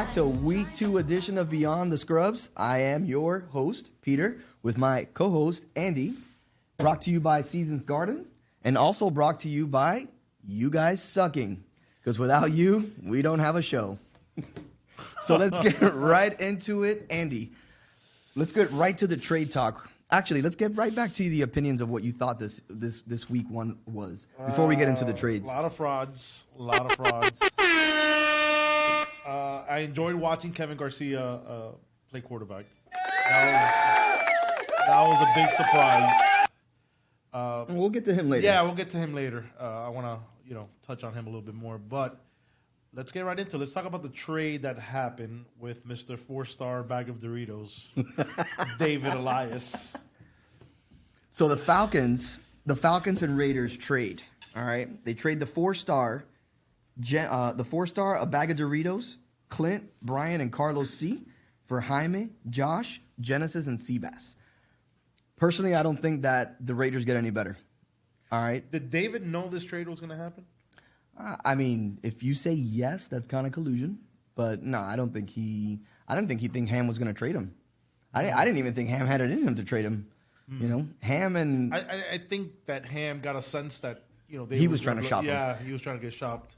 back to week 2 edition of Beyond the Scrubs. I am your host, Peter, with my co-host, Andy. Brought to you by Seasons Garden, and also brought to you by you guys sucking. Because without you, we don't have a show. So let's get right into it. Andy, let's get right to the trade talk. Actually, let's get right back to the opinions of what you thought this week one was before we get into the trades. A lot of frauds. I enjoyed watching Kevin Garcia play quarterback. That was a big surprise. We'll get to him later. Yeah, we'll get to him later. I want to, touch on him a little bit more. But let's get right into it. Let's talk about the trade that happened with Mr. 4-star bag of Doritos, David Elias. So the Falcons and Raiders trade. All right, they trade the 4-star, a bag of Doritos, Clint, Brian, and Carlos C. for Jaime, Josh, Genesis, and Seabass. Personally, I don't think that the Raiders get any better. All right. Did David know this trade was going to happen? I mean, if you say yes, that's kind of collusion. But no, I don't think he think Ham was going to trade him. I didn't even think Ham had it in him to trade him. Ham and I think that Ham got a sense that he was trying to shop him. Yeah, he was trying to get shopped.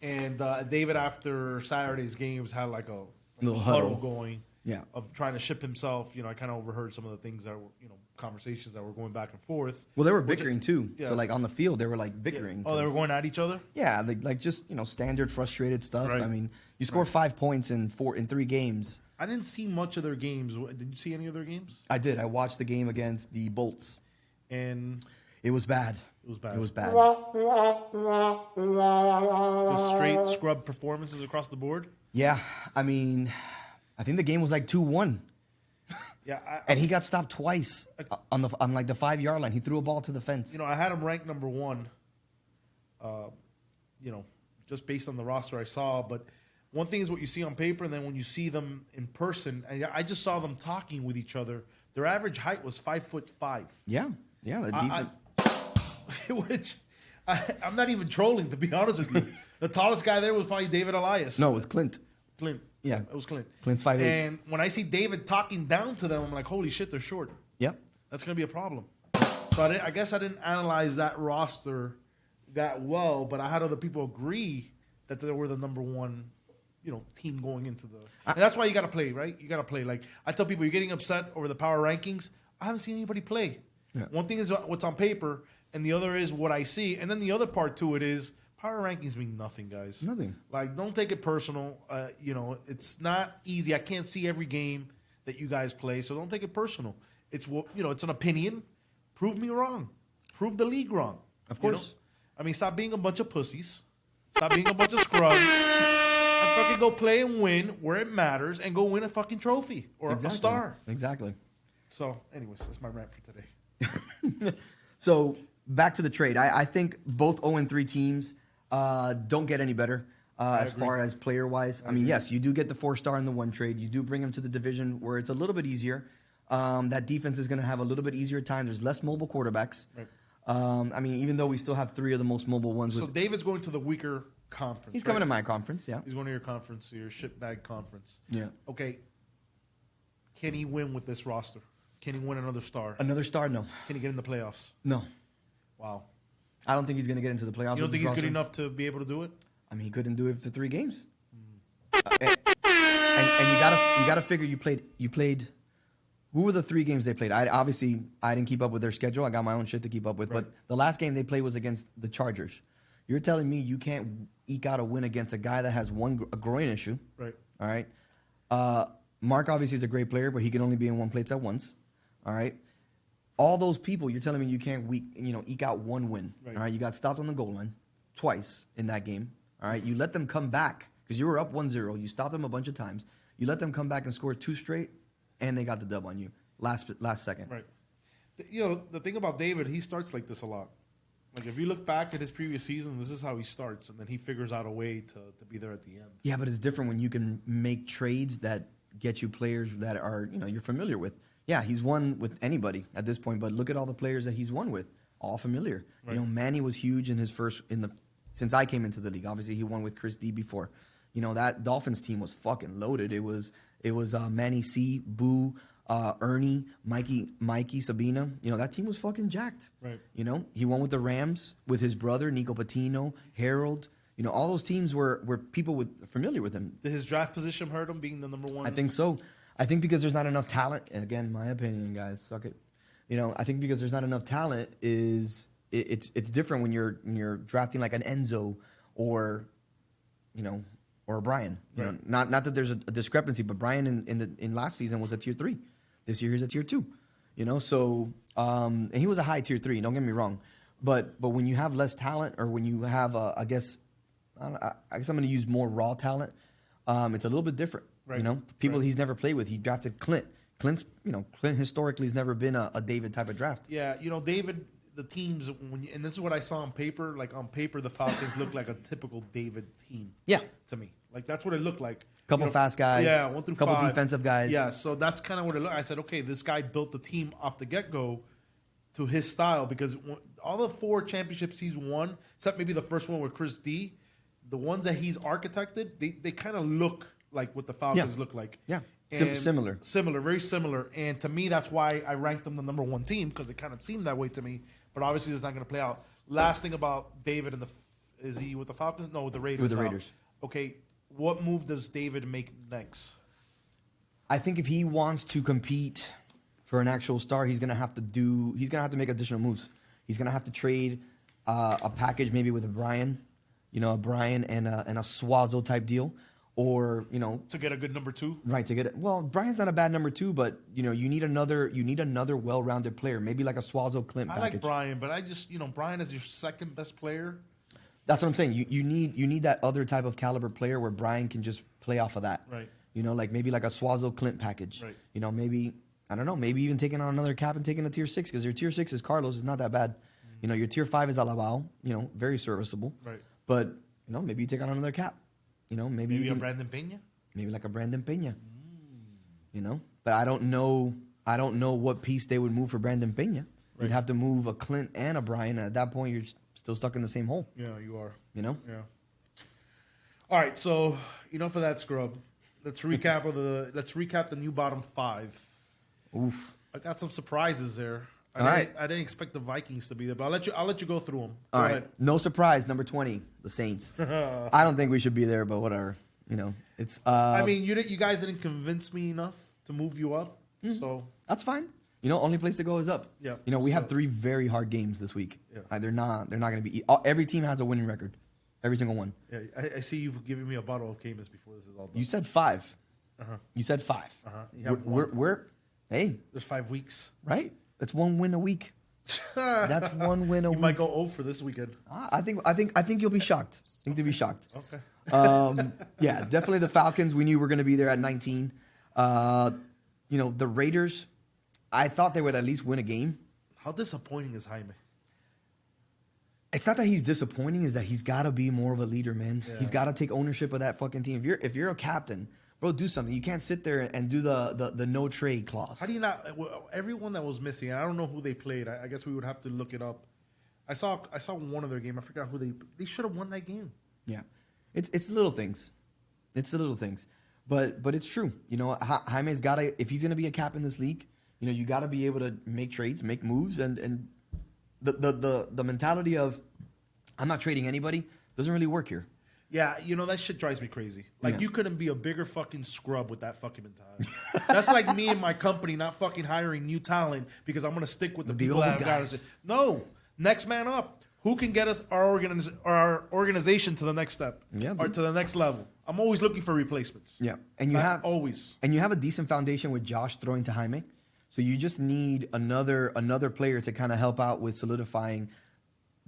And David, after Saturday's games, had like a little huddle going. Yeah, of trying to ship himself. I kind of overheard some of the things that were, conversations that were going back and forth. Well, they were bickering too. Yeah. So like on the field, they were like bickering. Yeah. Oh, they were going at each other. Yeah, like just standard frustrated stuff. Right. I mean, you score 5 points in 3 games. I didn't see much of their games. Did you see any of their games? I did. I watched the game against the Bolts, and it was bad. Just straight scrub performances across the board. Yeah, I mean, I think the game was like 2-1. Yeah, and he got stopped twice on like the 5-yard line. He threw a ball to the fence. I had him ranked number 1. Just based on the roster I saw. But one thing is what you see on paper, and then when you see them in person, and I just saw them talking with each other. Their average height was 5'5". Yeah. Which I'm not even trolling, to be honest with you. The tallest guy there was probably David Elias. No, it was Clint. Yeah. It was Clint. Clint's 5'8". And when I see David talking down to them, I'm like, holy shit, they're short. Yep. That's going to be a problem. So I guess I didn't analyze that roster that well, but I had other people agree that they were the number 1, team going into the... And that's why you got to play, right? You got to play. Like, I tell people, you're getting upset over the power rankings. I haven't seen anybody play. Yeah. One thing is what's on paper, and the other is what I see. And then the other part to it is power rankings mean nothing, guys. Nothing. Like, don't take it personal. It's not easy. I can't see every game that you guys play, so don't take it personal. It's it's an opinion. Prove me wrong. Prove the league wrong. Of course. I mean, stop being a bunch of pussies. Stop being a bunch of scrubs. And fucking go play and win where it matters, and go win a fucking trophy or a star. Exactly. So, anyways, that's my rant for today. So back to the trade. I think both 0-3 teams don't get any better as far as player-wise. I mean, yes, you do get the 4-star in the one trade. You do bring them to the division where it's a little bit easier. That defense is going to have a little bit easier time. There's less mobile quarterbacks. Right. I mean, even though we still have 3 of the most mobile ones. So David's going to the weaker conference. He's coming to my conference, yeah. He's going to your conference, your shitbag conference. Yeah. Okay. Can he win with this roster? Can he win another star? Another star, no. Can he get in the playoffs? No. Wow. I don't think he's going to get into the playoffs. You don't think he's good enough to be able to do it? I mean, he couldn't do it for 3 games. And you got to figure you played. Who were the 3 games they played? I didn't keep up with their schedule. I got my own shit to keep up with. Right. But the last game they played was against the Chargers. You're telling me you can't eke out a win against a guy that has a groin issue? Right. All right. Mark obviously is a great player, but he can only be in one place at once. All right. All those people, you're telling me you can't eke out 1 win. Right. All right. You got stopped on the goal line twice in that game. All right. You let them come back because you were up 1-0. You stopped them a bunch of times. You let them come back and score 2 straight, and they got the dub on you last second. Right. The thing about David, he starts like this a lot. Like, if you look back at his previous season, this is how he starts, and then he figures out a way to be there at the end. Yeah, but it's different when you can make trades that get you players that are, you're familiar with. Yeah, he's won with anybody at this point, but look at all the players that he's won with, all familiar. Right. Manny was huge in his since I came into the league. Obviously, he won with Chris D before. that Dolphins team was fucking loaded. It was Manny C, Boo, Ernie, Mikey Sabina. That team was fucking jacked. Right. He won with the Rams with his brother Nico Patino, Harold. All those teams were people familiar with him. Did his draft position hurt him being the number one? I think so. I think because there's not enough talent, and again, my opinion, guys, suck it. I think because there's not enough talent it's different when you're drafting like an Enzo or a Brian. Right. Not that there's a discrepancy, but Brian in last season was a tier 3. This year he's a tier 2. So and he was a high tier 3. Don't get me wrong, but when you have less talent, or when you have I guess I'm going to use more raw talent. It's a little bit different. Right. People Right. he's never played with. He drafted Clint. Clint historically has never been a David type of draft. Yeah, David, the teams, and this is what I saw on paper. Like on paper, the Falcons look like a typical David team. Yeah. To me, like that's what it looked like. Couple fast guys. Yeah, 1 through couple 5. defensive guys. Yeah, so that's kind of what it looked. I said, okay, this guy built the team off the get go to his style, because all the 4 championships he's won, except maybe the first one with Chris D, the ones that he's architected, they kind of look like what the Falcons look like. Yeah. And Similar. Similar, very similar. And to me, that's why I ranked them the number 1 team, because it kind of seemed that way to me. But obviously, it's not going to play out. Last thing about David is he with the Falcons? No, with the Raiders. With the now. Raiders. Okay, what move does David make next? I think if he wants to compete for an actual star, he's gonna have to make additional moves. He's gonna have to trade a package maybe with a Brian, a Brian and a Swazo type deal, or To get a good number 2? right to get it. Well, Brian's not a bad number 2, but you need another well-rounded player, maybe like a Swazo Clint I package. like Brian, but I just, Brian is your second best player. That's what I'm saying. You need that other type of caliber player where Brian can just play off of that. Right. Like maybe like a Swazo Clint package. Right. Maybe I don't know. Maybe even taking on another cap and taking a tier 6, because your tier 6 is Carlos is not that bad. Your tier 5 is Alabao. Very serviceable. Right. But maybe you take on another cap. Maybe Maybe you a can, Brandon Pena? maybe like a Brandon Pena. But I don't know. I don't know what piece they would move for Brandon Pena. Right. You'd have to move a Clint and a Brian. And at that point, you're still stuck in the same hole. Yeah, you are. Yeah. All right, so enough of that scrub. Let's recap the new bottom 5. Oof. I got some surprises there. All right. I didn't expect the Vikings to be there, but I'll let you go through them. All right. No surprise. Number 20, the Saints. I don't think we should be there, but whatever. It's. I mean, you guys didn't convince me enough to move you up, so That's fine. Only place to go is up. Yeah. We have 3 very hard games this week. Yeah. They're not going to be. Every team has a winning record. Every single one. yeah, I see you've given me a bottle of Camus before this is all done. You said 5. Uh-huh. You said 5. You have We're hey, There's 5 weeks. right? That's 1 win a week. That's 1 win a You week. might go 0 for this weekend. I think you'll be shocked. I think you'll be shocked. Okay. Yeah, definitely the Falcons. We knew we were going to be there at 19. The Raiders, I thought they would at least win a game. How disappointing is Jaime? It's not that he's disappointing; is that he's got to be more of a leader, man. Yeah. He's got to take ownership of that fucking team. If you're a captain, bro, do something. You can't sit there and do the no trade clause. How do you not? Everyone that was missing, and I don't know who they played. I guess we would have to look it up. I saw one of their game. I forgot who they should have won that game. Yeah, it's the little things. It's the little things, but it's true. Jaime's got to, if he's gonna be a cap in this league, you got to be able to make trades, make moves, and the mentality of I'm not trading anybody doesn't really work here. Yeah, that shit drives me crazy. Like, Yeah. you couldn't be a bigger fucking scrub with that fucking mentality. That's like me and my company not fucking hiring new talent because I'm going to stick with the people old that have got guys. us. No, next man up. Who can get us our organization to the next step? Yeah, or dude. to the next level? I'm always looking for replacements. Yeah, and you have always. and you have a decent foundation with Josh throwing to Jaime, so you just need another player to kind of help out with solidifying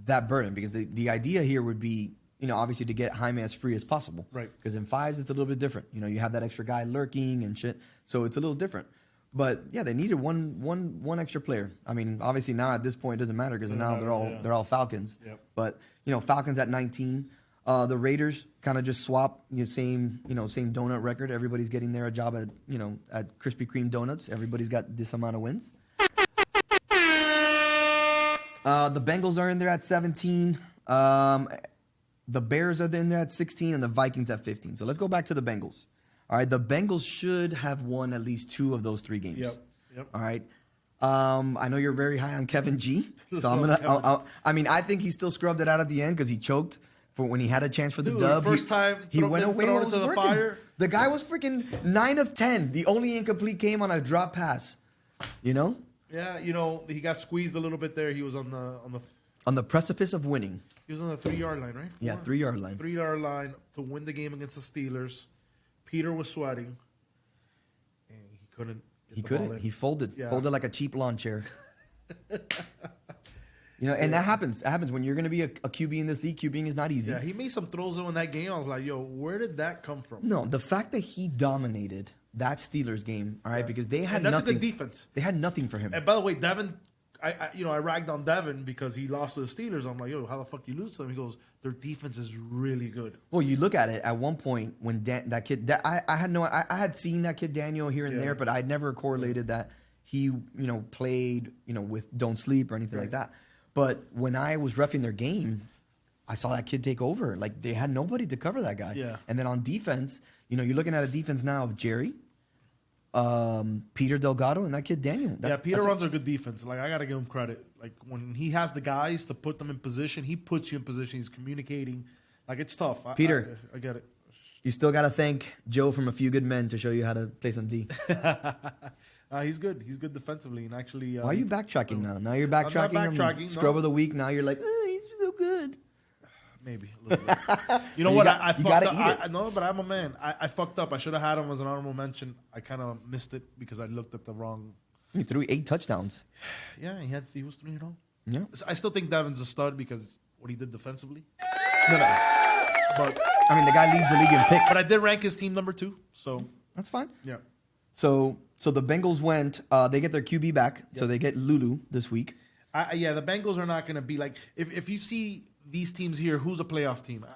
that burden, because the idea here would be, obviously to get Jaime as free as possible. Right. Because in 5s, it's a little bit different. You have that extra guy lurking and shit, so it's a little different. But yeah, they needed one extra player. I mean, obviously now at this point it doesn't matter because now they're all Falcons. Yep. But Falcons at 19. The Raiders kind of just swap same donut record. Everybody's getting there a job at Krispy Kreme donuts. Everybody's got this amount of wins. The Bengals are in there at 17. The Bears are then at 16 and the Vikings at 15. So let's go back to the Bengals. All right, the Bengals should have won at least 2 of those 3 games. Yep. All right. I know you're very high on Kevin G, so I'm gonna. I mean, I think he still scrubbed it out at the end because he choked for when he had a chance for the dub. First time he went away thrown when it was into the working. fire. The guy was freaking 9 of 10. The only incomplete came on a drop pass. You know, Yeah, he got squeezed a little bit there. He was on on the precipice of winning. he was on the 3-yard line, right? Yeah, 3-yard line. 3-yard line to win the game against the Steelers. Peter was sweating, and he couldn't. Get He the ball couldn't. in. He folded. Yeah. Folded like a cheap lawn chair. And that happens. That happens when you're going to be a QB in this league. QBing is not easy. Yeah, he made some throws in that game. I was like, yo, where did that come from? No, the fact that he dominated that Steelers game, all right, because they had And that's nothing. a good defense. They had nothing for him. And by the way, Devin, I ragged on Devin because he lost to the Steelers. I'm like, yo, how the fuck you lose to them? He goes, their defense is really good. Well, you look at it at one point when that kid, I had seen that kid Daniel here and Yeah. there, but I'd never correlated that he, played, with Don't Sleep or anything like that. But when I was reffing their game, I saw that kid take over. Like they had nobody to cover that guy. Yeah. And then on defense, you're looking at a defense now of Jerry, Peter Delgado, and that kid Daniel. Peter runs a good defense. Like I gotta give him credit. Like when he has the guys to put them in position, he puts you in position. He's communicating. Like it's tough. Peter. I get it. You still got to thank Joe from A Few Good Men to show you how to play some D. He's good. He's good defensively, and actually. Why are you backtracking now? Now you're backtracking. I'm not backtracking, Scrub no. of the week. Now you're like, he's so good. Maybe a little bit. You know You what? got- I you fucked gotta up. eat it. No, but I'm a man. I fucked up. I should have had him as an honorable mention. I kind of missed it because I looked at the wrong. He threw 8 touchdowns. Yeah, he was 3-0. Yeah. I still think Devin's a stud because what he did defensively. No. But I mean, the guy leads the league in picks. I did rank his team number 2. So That's fine. yeah. So the Bengals went. They get their QB back. So they get Lulu this week. The Bengals are not going to be like if you see these teams here, who's a playoff team?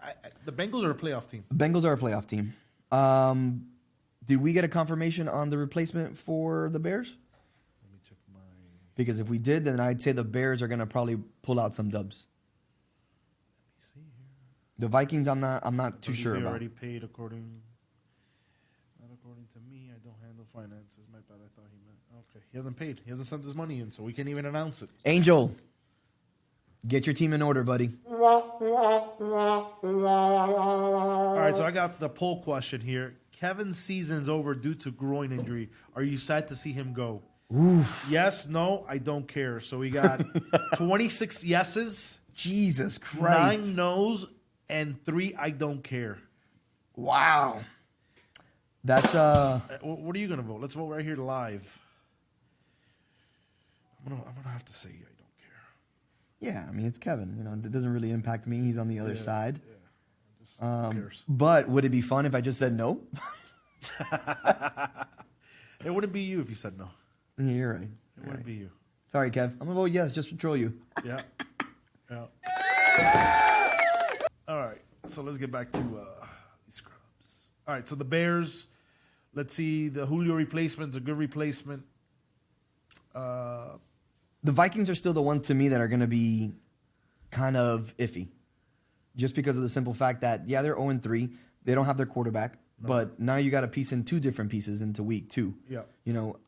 The Bengals are a playoff team. The Bengals are a playoff team. Did we get a confirmation on the replacement for the Bears? Let me check my. Because if we did, then I'd say the Bears are going to probably pull out some dubs. Let me see here. The Vikings, I'm not too sure They about. already paid not according to me. I don't handle finances. My bad. I thought he meant. Okay, he hasn't paid. He hasn't sent his money in, so we can't even announce it. Angel, get your team in order, buddy. All right, so I got the poll question here. Kevin's season's over due to groin injury. Are you sad to see him go? Oof. Yes, no, I don't care. So we got 26 yeses, Jesus Christ. 9 no's, and 3 I don't care. Wow. That's What are you gonna vote? Let's vote right here live. I'm gonna have to say I don't care. yeah, I mean it's Kevin. It doesn't really impact me. He's on the other side. Who cares? But would it be fun if I just said no? It wouldn't be you if you said no. Yeah, you're right. It wouldn't be you. Sorry, Kev. I'm gonna vote yes just to troll you. Yeah. Yeah. All right. So let's get back to these scrubs. All right. So the Bears. Let's see. The Julio replacement's a good replacement. The Vikings are still the one to me that are gonna be kind of iffy, just because of the simple fact that they're 0-3. They don't have their quarterback, but now you got to piece in 2 different pieces into week 2. Yeah.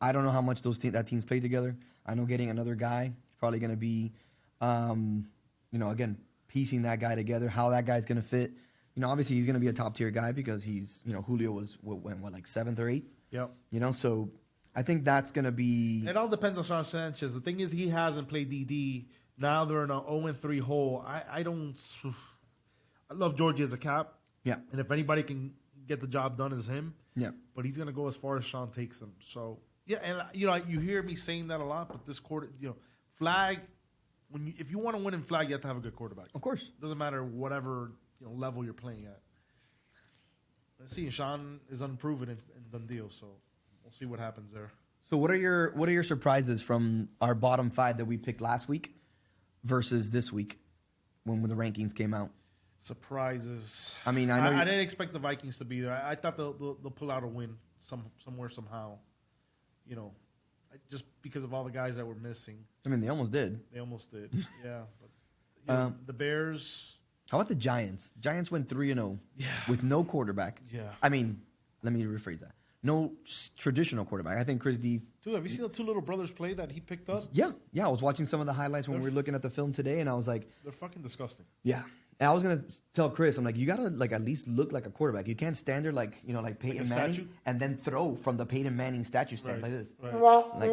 I don't know how much that teams play together. I know getting another guy is probably going to be, again, piecing that guy together, how that guy's going to fit. Obviously he's going to be a top tier guy because he's, Julio was like 7th or 8th. Yep. So I think that's going to be. It all depends on Sean Sanchez. The thing is, he hasn't played DD. Now they're in an 0-3 hole. I love Georgie as a cap. Yeah. And if anybody can get the job done, is him. Yeah. But he's going to go as far as Sean takes him. So, yeah, and, you hear me saying that a lot, but this quarter, flag, if you want to win in flag, you have to have a good quarterback. Of course. Doesn't matter whatever level you're playing at. Let's see. Sean is unproven in done deal, so we'll see what happens there. So what are your surprises from our bottom 5 that we picked last week versus this week when the rankings came out? Surprises. I mean, I know I didn't expect the Vikings to be there. I thought they'll pull out a win somewhere somehow. Just because of all the guys that were missing. I mean, they almost did. They almost did. Yeah, but the Bears. How about the Giants? Giants went 3-0 Yeah. with no quarterback. Yeah. I mean, let me rephrase that. No traditional quarterback. I think Chris D. Dude, have you seen the two little brothers play that he picked up? Yeah. I was watching some of the highlights when we were looking at the film today, and I was like, They're fucking disgusting. yeah. And I was gonna tell Chris, I'm like, you gotta like at least look like a quarterback. You can't stand there like like Peyton a Manning statue? and then throw from the Peyton Manning statue stance like this. Right. Like,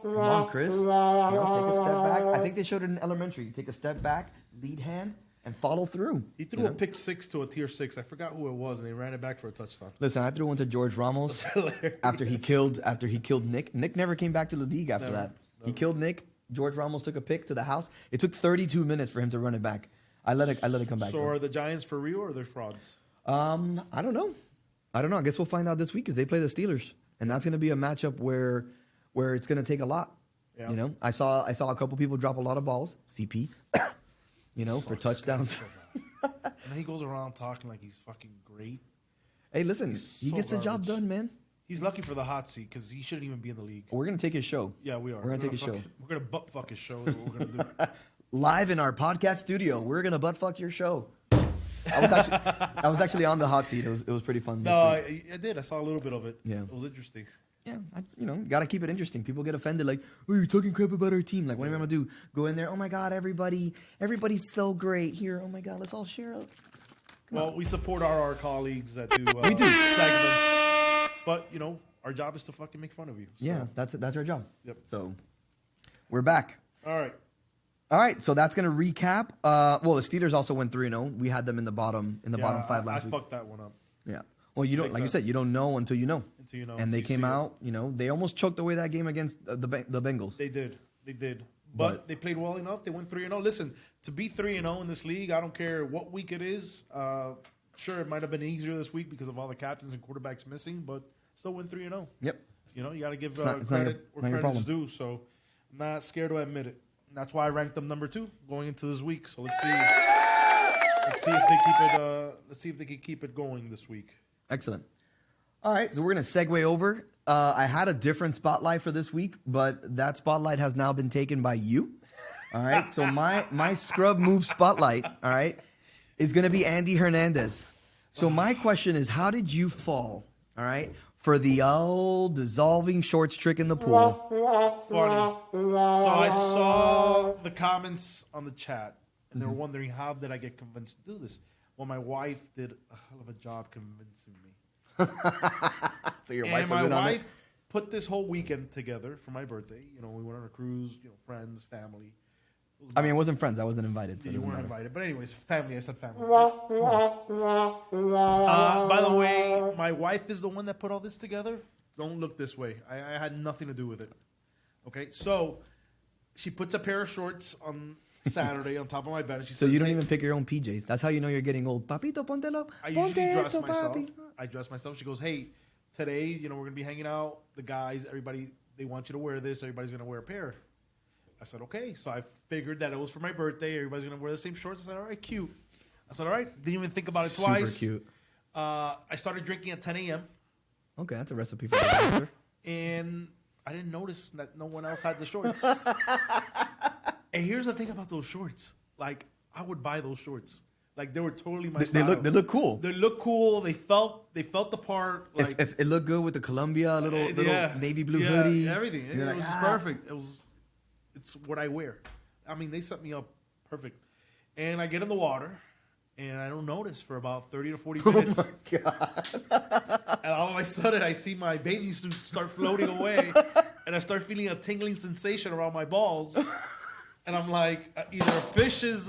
come on, Chris. Take a step back. I think they showed it in elementary. Take a step back, lead hand, and follow through. He threw a pick 6 to a tier 6. I forgot who it was, and they ran it back for a touchdown. Listen, I threw one to George Ramos Hilarious. after he killed Nick. Nick never came back to the league after that. He killed Nick. George Ramos took a pick to the house. It took 32 minutes for him to run it back. I let it come back. So are the Giants for real or are they frauds? I don't know. I guess we'll find out this week because they play the Steelers, and that's going to be a matchup where it's going to take a lot. Yeah. I saw a couple people drop a lot of balls. CP, for touchdowns. And then he goes around talking like he's fucking great. Hey, listen, He's he so gets the job garbage. done, man. He's lucky for the hot seat because he shouldn't even be in the league. We're going to take his show. Yeah, we are. We're going to take his show. We're going to butt fuck his show is what we're going to do. Live in our podcast studio. We're going to butt fuck your show. I was actually on the hot seat. It was pretty fun this week. I did. I saw a little bit of it. Yeah. It was interesting. Yeah, got to keep it interesting. People get offended, like, oh, you're talking crap about our team. Like, what am I going to do? Go in there, oh my God, everybody's so great here. Oh my God, let's all share up. Well, we support our colleagues that do, We do. segments. But, our job is to fucking make fun of you. So. Yeah, that's our job. Yep. So, we're back. All right. All right, so that's going to recap. Well, the Steelers also went 3-0. We had them in the bottom bottom five last I week. fucked that one up. Yeah. Well, you don't, Big like you time. said, you don't know until you know. Until you know. And they until you came see it. out, they almost choked away that game against the Bengals. They did. But But- they played well enough. They went 3-0. Listen, to be 3-0 in this league, I don't care what week it is. Sure, it might have been easier this week because of all the captains and quarterbacks missing, but still went 3-0. Yep. You got to give It's not your- credit not where your credit's problem. due. So I'm not scared to admit it. And that's why I ranked them number 2 going into this week. So let's see. Let's see if they keep it. Let's see if they can keep it going this week. Excellent. All right, so we're going to segue over. I had a different spotlight for this week, but that spotlight has now been taken by you. All right, so my scrub move spotlight, all right, is going to be Andy Hernandez. So my question is, how did you fall, all right, for the old dissolving shorts trick in the pool? Funny. So I saw the comments on the chat, and they were wondering how did I get convinced to do this. Well, my wife did a hell of a job convincing me. So your And my was in on it? wife put this whole weekend together for my birthday. We went on a cruise, friends, family. I mean, it wasn't friends. I wasn't invited. So it You doesn't weren't matter. invited. But anyways, family. I said family. By the way, my wife is the one that put all this together. Don't look this way. I had nothing to do with it. Okay? So she puts a pair of shorts on Saturday on top of my bed. And she So says, you don't "Hey," even pick your own PJs. That's how you know you're getting old. Papito, póntelo. I usually Ponte dress esto, myself. papi. I dress myself. She goes, hey, today, we're going to be hanging out. The guys, everybody, they want you to wear this. Everybody's going to wear a pair. I said, okay. So I figured that it was for my birthday. Everybody's going to wear the same shorts. I said, all right, cute. I said, all right. Didn't even think about it twice. Super cute. I started drinking at 10 a.m. Okay, that's a recipe for disaster. And I didn't notice that no one else had the shorts. And here's the thing about those shorts. Like, I would buy those shorts. Like, they were totally my They style. look cool. They look cool. They felt the part. Like, If it looked good with the Columbia little yeah, navy blue yeah, hoodie, everything. It you're was like, just perfect. It's what I wear. I mean, they set me up perfect. And I get in the water, and I don't notice for about 30 to 40 minutes. Oh my God. And all of a sudden, I see my bathing suit start floating away, and I start feeling a tingling sensation around my balls. And I'm like, either a fish is,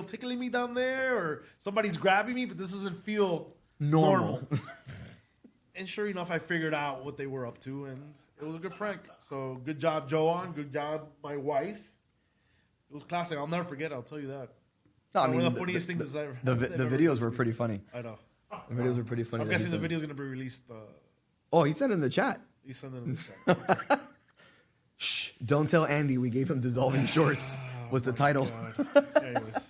tickling me down there, or somebody's grabbing me, but this doesn't feel normal. And sure enough, I figured out what they were up to, and it was a good prank. So good job, Joanne. Good job, my wife. It was classic. I'll never forget. I'll tell you that. No, I One mean, of the funniest things I've the ever videos done were to me. pretty funny. I know. The videos were pretty funny. I'm that he guessing the sent. video is going to be released. Oh, he said in the chat. You send it in the chat. Shh! Don't tell Andy we gave him dissolving shorts. Was the title. God. Anyways,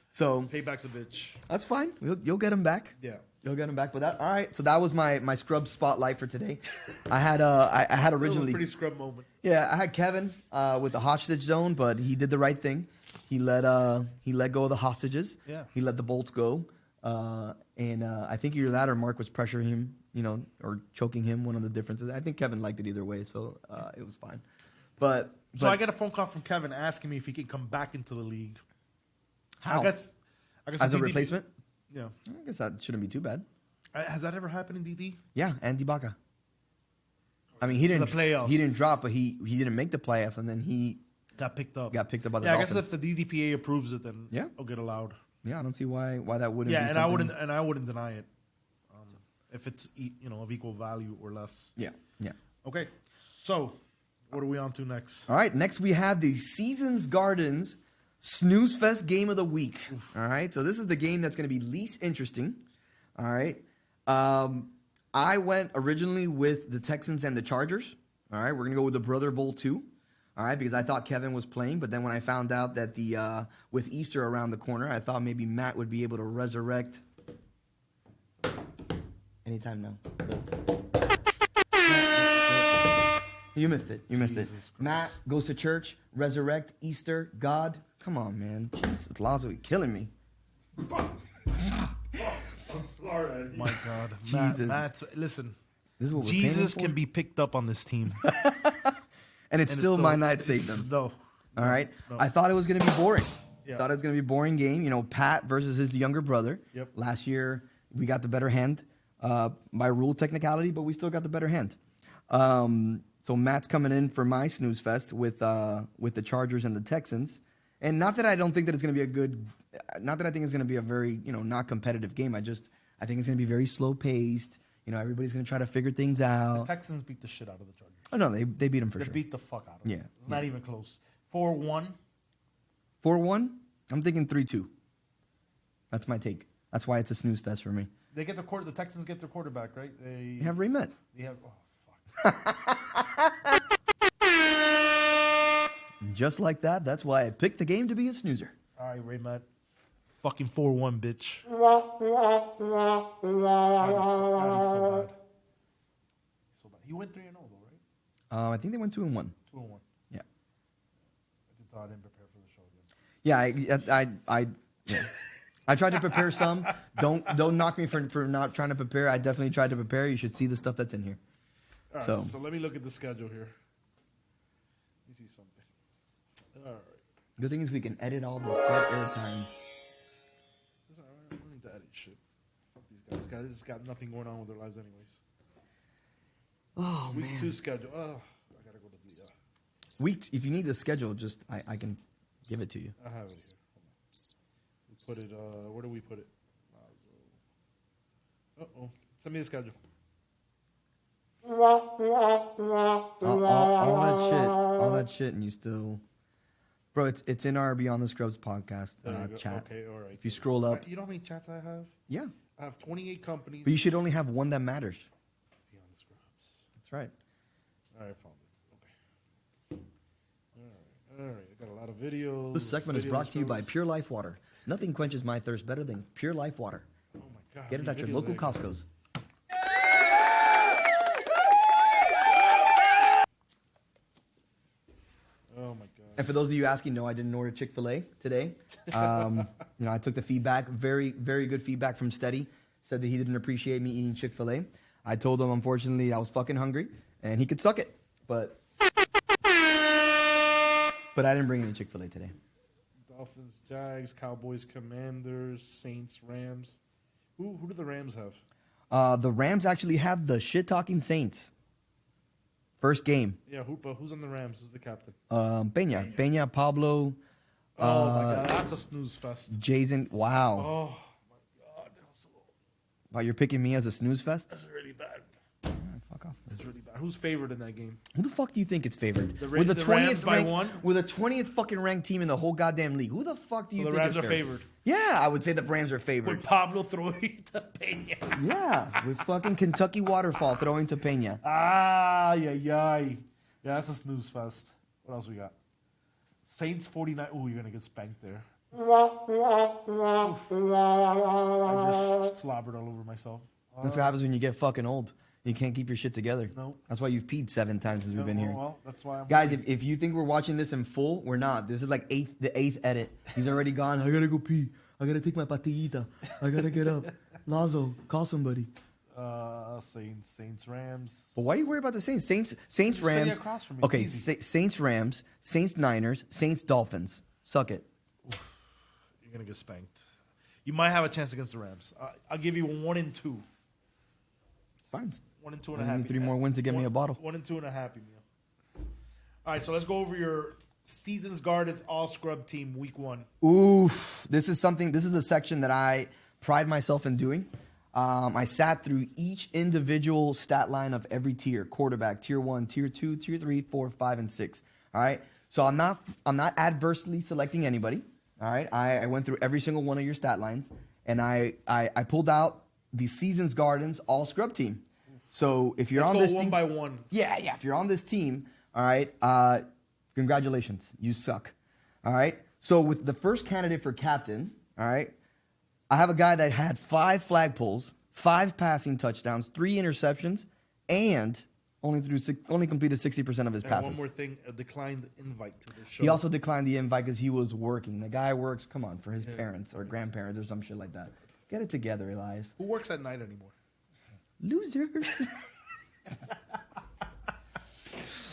So payback's a bitch. that's fine. You'll get him back. Yeah. You'll get him back. But that all right. So that was my scrub spotlight for today. I had That was a originally pretty scrub moment. I had Kevin with the hostage zone, but he did the right thing. He let go of the hostages. Yeah. He let the bolts go. And I think either that or Mark was pressuring him, or choking him. One of the differences. I think Kevin liked it either way, so it was fine. But So I get a phone call from Kevin asking me if he can come back into the league. how? I guess As the a DD replacement? Yeah. I guess that shouldn't be too bad. Has that ever happened in DD? Yeah, and Ibaka. I mean, he didn't. The playoffs. He didn't drop, but he didn't make the playoffs, and then he Got picked up. got picked up by the Yeah, I Dolphins. guess if the DDPA approves it, then Yeah. it'll get allowed. Yeah, I don't see why that wouldn't. Yeah, be and something- I wouldn't deny it, if it's of equal value or less. Yeah, yeah. Okay, so what are we on to next? All right, next we have the Seasons Gardens Snooze Fest game of the week. All right, so this is the game that's going to be least interesting. All right, I went originally with the Texans and the Chargers. All right, we're going to go with the Brother Bowl 2. All right, because I thought Kevin was playing, but then when I found out that with Easter around the corner, I thought maybe Matt would be able to resurrect. Anytime now. You missed it. You missed it. Jesus Christ. Matt goes to church, resurrect, Easter, God. Come on, man. Jesus, Lazo, you're killing me. My God, Jesus. Matt, listen. This is what we're Jesus paying can for? be picked up on this team. And it And still might not save them. No. All right. No. I thought it was going to be boring. Yeah. Thought it was going to be a boring game. Pat versus his younger brother. Yep. Last year, we got the better hand by rule technicality, but we still got the better hand. So Matt's coming in for my snooze fest with the Chargers and the Texans. And not that I don't think that it's going to be not that I think it's going to be a very, not competitive game. I think it's going to be very slow paced. Everybody's going to try to figure things The out. Texans beat the shit out of the Chargers. Oh, no, they beat them for They sure. beat the fuck out of them. Yeah, It's not even close. 4-1. 4-1? I'm thinking 3-2. That's my take. That's why it's a snooze fest for me. They get the Texans get their quarterback, right? They They have remet. They have. Oh fuck. Just like that, that's why I picked the game to be a snoozer. All right, Ray Matt. Fucking 4-1, bitch. God, he's so bad. So bad. He went 3-0 though, right? I think they went 2-1. 2-1. Yeah. I didn't prepare for the show again. Yeah, yeah. I tried to prepare some. Don't knock me for not trying to prepare. I definitely tried to prepare. You should see the stuff that's in here. All right, so let me look at the schedule here. Let me see something. All right. Good thing is we can edit all the dead airtime. I don't need to edit shit. Fuck these guys. Guys just got nothing going on with their lives anyways. Oh Week man. 2 schedule. Oh, I gotta go to the. Week. If you need the schedule, just I can give it to you. I have it here. Hold on. We put it. Where do we put it? Uh-oh. Send me the schedule. All that shit, and you still, bro. It's in our Beyond the Scrubs podcast There you go. chat. Okay, all right. If you scroll up, You know how many chats I have? yeah. I have 28 companies. But you should only have one that matters. Beyond the Scrubs. That's right. All right, found it. Okay. All right. I got a lot of videos. This segment is Video brought to you by Scrubs. Pure Life Water. Nothing quenches my thirst better than Pure Life Water. Oh my God. Get it how at many your videos local I got? Costco's. Oh my God. And for those of you asking, no, I didn't order Chick-fil-A today. I took the feedback, very, very good feedback from Steady. Said that he didn't appreciate me eating Chick-fil-A. I told him, unfortunately, I was fucking hungry, and he could suck it. But I didn't bring any Chick-fil-A today. Dolphins, Jags, Cowboys, Commanders, Saints, Rams. Who do the Rams have? The Rams actually have the shit-talking Saints. First game. Yeah, but who's on the Rams? Who's the captain? Peña, Pablo, Oh my God, that's a snooze fest. Jason. Wow. Oh my God, Wow, you're picking me as a snooze fest? that's really bad. Fuck off. That's really bad. Who's favored in that game? Who the fuck do you think it's favored? The with the Rams 20th by ranked, one? with a 20th fucking ranked team in the whole goddamn league. Who the fuck do you So the think Rams is are favored. Yeah, I would say the Rams are favored. With Pablo throwing to Peña. Yeah, with fucking Kentucky Waterfall throwing to Peña. Ah, yeah. Yeah, that's a snooze fest. What else we got? Saints 49. Oh, you're going to get spanked there. Oof. I just slobbered all over myself. That's what happens when you get fucking old. You can't keep your shit together. No. That's why you've peed 7 times since we've been here. Well, that's why I'm Guys, if you think we're watching this in full, we're not. This is like the eighth edit. He's already gone. I gotta go pee. I gotta take my patillita. I gotta get up. Lazo, call somebody. Saints, Rams. But why are you worried about the Saints? Saints, sitting Rams. across from me. Okay, It's easy. Saints, Rams, Saints, Niners, Saints, Dolphins. Suck it. You're gonna get spanked. You might have a chance against the Rams. I'll give you 1 and 2. It's fine. 1 and 2 and a I need happy. 3 more wins to get me a bottle. 1 and 2 and a happy meal. All right, so let's go over your Seasons Gardens All Scrub team week 1. Oof. This is a section that I pride myself in doing. I sat through each individual stat line of every tier: quarterback, tier 1, tier 2, tier 3, 4, 5, and 6. All right. So I'm not adversely selecting anybody. All right. I went through every single one of your stat lines, and I pulled out the Seasons Gardens All Scrub team. So if you're Let's on go this one team, by one. yeah. If you're on this team, all right, congratulations, you suck. All right. So with the first candidate for captain, all right, I have a guy that had 5 flagpoles, 5 passing touchdowns, 3 interceptions, and only completed 60% of his And passes. one more thing, a declined invite to the show. He also declined the invite because he was working. The guy works, come on, for his parents or grandparents or some shit like that. Get it together, Elias. Who works at night anymore? Loser.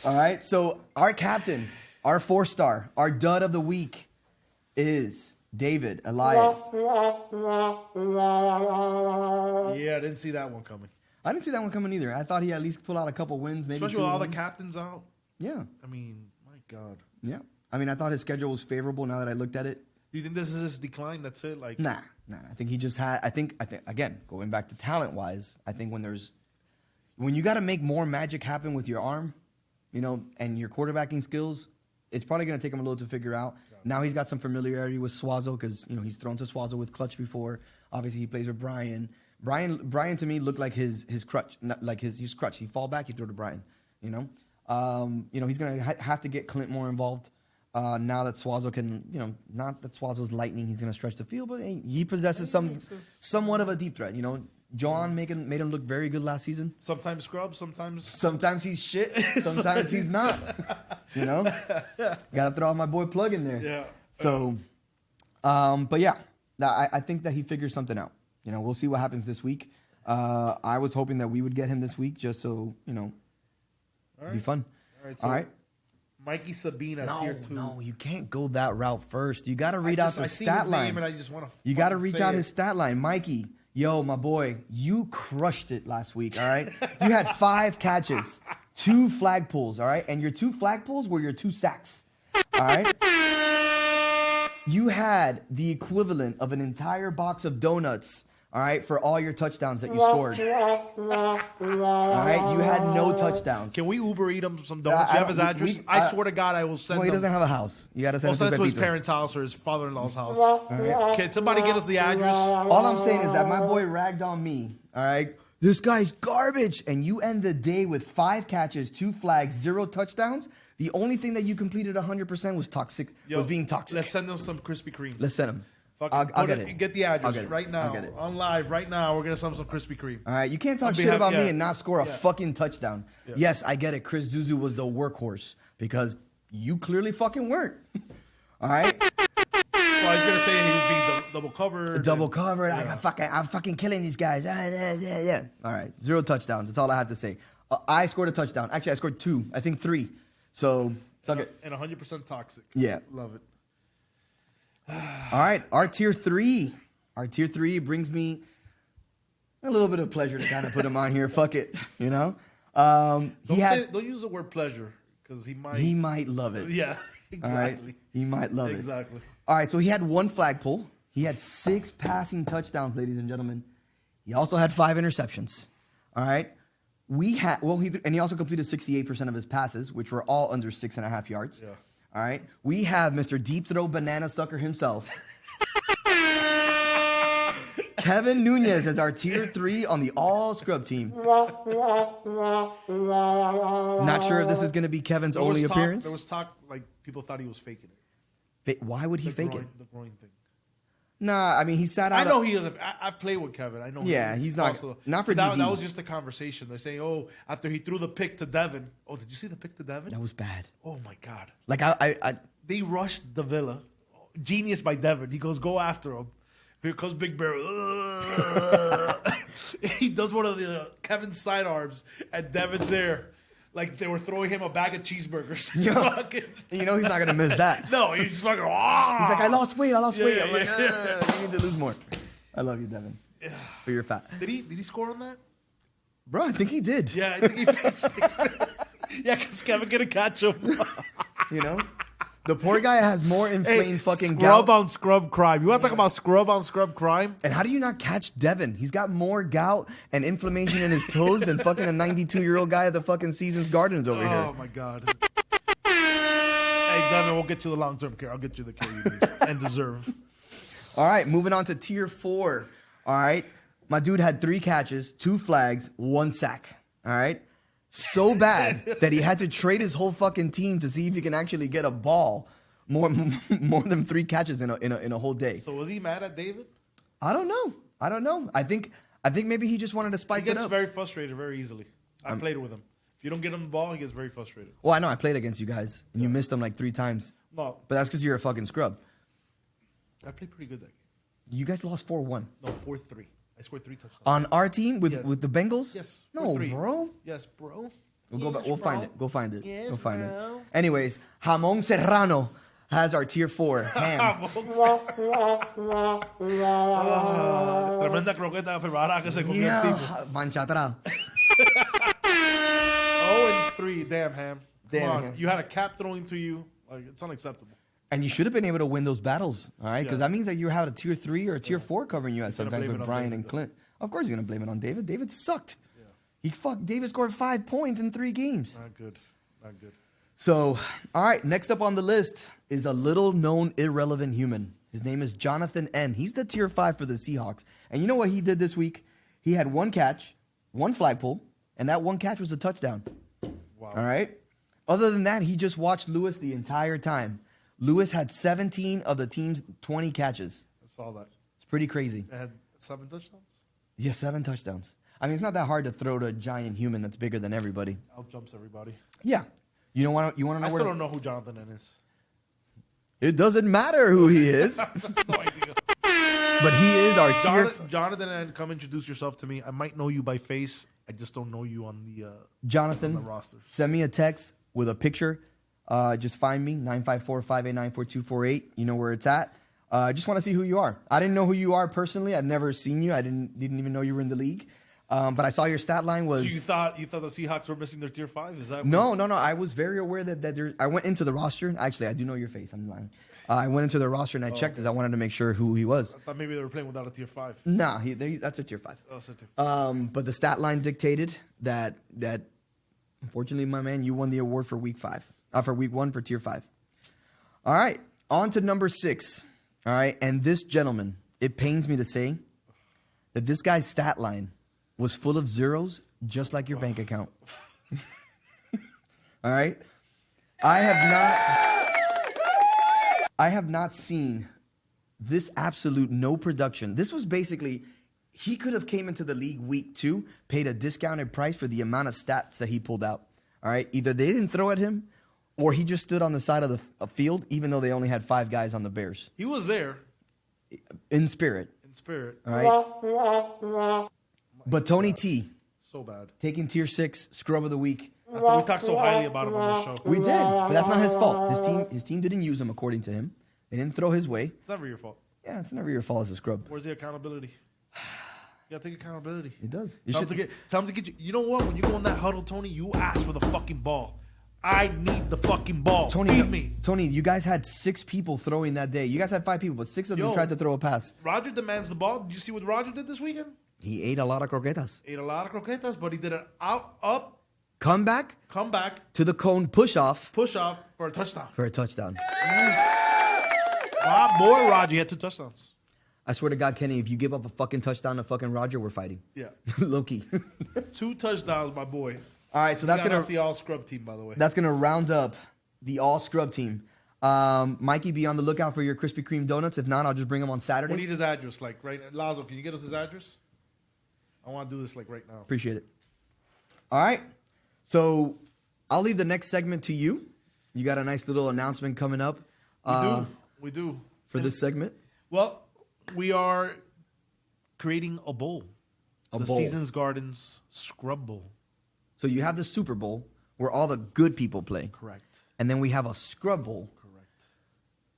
All right, so our captain, our 4-star, our dud of the week is David Elias. Yeah, I didn't see that one coming. I didn't see that one coming either. I thought he at least pull out a couple wins, maybe Especially 2 with all the wins. captains out. Yeah, I mean, my God. yeah. I mean, I thought his schedule was favorable now that I looked at it. Do you think this is his decline? That's it? Like, Nah. I think he just had. I think again, going back to talent wise, I think when you got to make more magic happen with your arm, and your quarterbacking skills, it's probably going to take him a little to figure out. Now he's got some familiarity with Swazo because he's thrown to Swazo with Clutch before. Obviously, he plays with Brian. Brian to me looked like his crutch, not like his crutch. He fall back, he throw to Brian. He's gonna have to get Clint more involved. Now that Swazo can, not that Swazo's lightning, he's going to stretch the field, but he possesses somewhat of a deep threat. John made him look very good last season. sometimes scrub, sometimes. Sometimes he's shit, sometimes he's not. Got to throw out my boy Plug in there. Yeah. So, but yeah, I think that he figures something out. We'll see what happens this week. I was hoping that we would get him this week just so, All right. be fun. All right. So All right. Mikey Sabina, tier 2. No, you can't go that route first. You got to read out the I see stat his line. name and I just want to. You got to reach out his stat line. Mikey, yo, my boy, you crushed it last week, all right? You had 5 catches, 2 flag pulls, all right? And your 2 flag pulls were your 2 sacks, all right? You had the equivalent of an entire box of donuts, all right, for all your touchdowns that you scored. All right? You had no touchdowns. Can we Uber eat him some donuts? You have his address? I swear to God, I will send Well, he him. doesn't have a house. You got to send Well, send him it to his Pepito. parents' house or his father-in-law's house. Can somebody get us the address? All I'm saying is that my boy ragged on me, all right? This guy's garbage. And you end the day with 5 catches, 2 flags, 0 touchdowns. The only thing that you completed 100% was was being toxic. Let's send them some Krispy Kreme. Let's send him. Fuck I'll it. get Put it. Get the address I'll get it. right now. I'll get it. On live right now. We're going to send them some Krispy Kreme. All right, you can't talk On shit behalf- about yeah. me and not score a Yeah. fucking touchdown. Yeah. Yes, I get it. Chris Zuzu was the workhorse because you clearly fucking weren't. All right? Well, he's going to say he was being double covered. Double and- covered. Yeah. I'm fucking killing these guys. Yeah. All right, 0 touchdowns. That's all I have to say. I scored a touchdown. Actually, I scored 2. I think 3. So, suck it. And 100% toxic. Yeah. Love it. All right, our tier 3. Our tier 3 brings me a little bit of pleasure to kind of put him on here. Fuck it, Don't use the word pleasure because he might. He might love it. Yeah, All right? exactly. He might love it. Exactly. All right, so he had 1 flagpole. He had 6 passing touchdowns, ladies and gentlemen. He also had 5 interceptions. All right. And he also completed 68% of his passes, which were all under 6.5 yards. Yeah. All right. We have Mr. Deep Throw Banana Sucker himself. Kevin Nunez as our tier 3 on the all scrub team. Not sure if this is going to be Kevin's only appearance. There was talk like people thought he was faking it. Why would he fake it? The groin thing. Nah, I mean, he sat out. I know he doesn't. I've played with Kevin. I know. Yeah, he's not for that, DB. that was just a conversation. They're saying, oh, after he threw the pick to Devin. Oh, did you see the pick to Devin? That was bad. Oh my God. Like They rushed the Villa. Genius by Devin. He goes, go after him. Here comes Big Bear. He does one of the Kevin's sidearms, and Devin's there. Like they were throwing him a bag of cheeseburgers. you know he's not gonna miss that. No, he's just fucking. He's like, I lost weight. I'm like, yeah. you need to lose more. I love you, Devin. But you're fat. Did he score on that? Bro, I think he did. Yeah, I think he picked 6. Yeah, because Kevin gonna catch him. You know? The poor guy has more inflamed fucking scrub gout. on scrub crime. You want to talk about scrub on scrub crime? And how do you not catch Devin? He's got more gout and inflammation in his toes than fucking a 92-year-old guy at the fucking Seasons Gardens over here. Oh, my God. Hey, Devin, we'll get you the long-term care. I'll get you the care you need and deserve. All right, moving on to tier 4. All right. My dude had 3 catches, 2 flags, 1 sack. All right. So bad that he had to trade his whole fucking team to see if he can actually get a ball more than 3 catches in a whole day. So was he mad at David? I don't know. I think maybe he just wanted to spice He it gets up. very frustrated very easily. I played with him. If you don't get him the ball, he gets very frustrated. Well, I know I played against you guys and you missed him like 3 times. No, But that's because you're a fucking scrub. I played pretty good that game. You guys lost 4-1. No, 4-3. I scored 3 touchdowns. On our team with Yes. the Bengals? Yes. No, 4-3. bro. Yes, bro. We'll go back. Yes, We'll bro. find it. Go find it. Yes, Go find bro. it. Anyways, Jamon Serrano has our tier 4 ham. Tremenda croqueta preparada que se comió el tipo. Yeah, mancha atrás. 0-3. Damn, Ham. Come Damn, on. Ham. You had a cap thrown to you. Like, it's unacceptable. And you should have been able to win those battles, all right? Because Yeah. that means that you had a tier 3 or a tier 4 covering you at gonna sometimes blame with it on Brian David, and though. Clint. Of course he's going to blame it on David. David sucked. David scored 5 points in 3 games. Not good. Not good. So, all right, next up on the list is a little-known irrelevant human. His name is Jonathan N. He's the tier 5 for the Seahawks. And you know what he did this week? He had 1 catch, 1 flag pull, and that 1 catch was a touchdown. Wow. All right? Other than that, he just watched Lewis the entire time. Lewis had 17 of the team's 20 catches. I saw that. It's pretty crazy. It had 7 touchdowns. Yeah, 7 touchdowns. I mean, it's not that hard to throw to a giant human that's bigger than everybody. Outjumps everybody. Yeah. You want to know I where still don't know who Jonathan N is. It doesn't matter who he is, I have no idea. but he is our tier. Jonathan N, come introduce yourself to me. I might know you by face. I just don't know you on the Jonathan, on the roster. send me a text with a picture. Just find me, 954-589-4248. You know where it's at. I just want to see who you are. I didn't know who you are personally. I'd never seen you. I didn't even know you were in the league. But I saw your stat line was... So you thought the Seahawks were missing their tier 5? Is that No. I was very aware that there... I went into the roster. Actually, I do know your face. I'm lying. I went into the roster and I checked because I wanted to make sure who he was. I thought maybe they were playing without a tier 5. Nah, that's a tier 5. Oh, so tier 5. But the stat line dictated that unfortunately, my man, you won the award for week 5. For week 1 for tier 5. All right, on to number 6. All right, and this gentleman, it pains me to say that this guy's stat line was full of zeros, just like your bank account. All right, I have not seen this absolute no production. This was basically, he could have came into the league week 2, paid a discounted price for the amount of stats that he pulled out. All right, either they didn't throw at him, or he just stood on the side of the field, even though they only had 5 guys on the Bears. He was there In spirit. in spirit. All right. But Tony T, So bad. taking tier 6, scrub of the week. After we talked so highly about him on the show. We did, but that's not his fault. His team didn't use him according to him. They didn't throw his way. It's never your fault. Yeah, it's never your fault as a scrub. Where's the accountability? You gotta take accountability. It does. Tell him to get you. You know what? When you go in that huddle, Tony, you ask for the fucking ball. I need the fucking ball. Feed me. Tony, you guys had 6 people throwing that day. You guys had 5 people, but 6 of them Yo. tried to throw a pass. Roger demands the ball. Did you see what Roger did this weekend? He ate a lot of croquetas. Ate a lot of croquetas, but he did an up, Come back come back, to the cone, push off push off for a touchdown. for a touchdown. My boy Roger, he had 2 touchdowns. I swear to God, Kenny, if you give up a fucking touchdown to fucking Roger, we're fighting. Yeah. Low-key. 2 touchdowns, my boy. All right, so That's that's got gonna off the all scrub team, by the way. round up the all scrub team. Mikey, be on the lookout for your Krispy Kreme donuts. If not, I'll just bring them on Saturday. We need his address, like right. Lazo, can you get us his address? I want to do this like right now. Appreciate it. All right. So I'll leave the next segment to you. You got a nice little announcement coming up. We do. For this segment. Well, we are creating a bowl. The bowl. Seasons Gardens Scrub Bowl. So you have the Super Bowl where all the good people play. Correct. And then we have a Scrub Bowl Correct.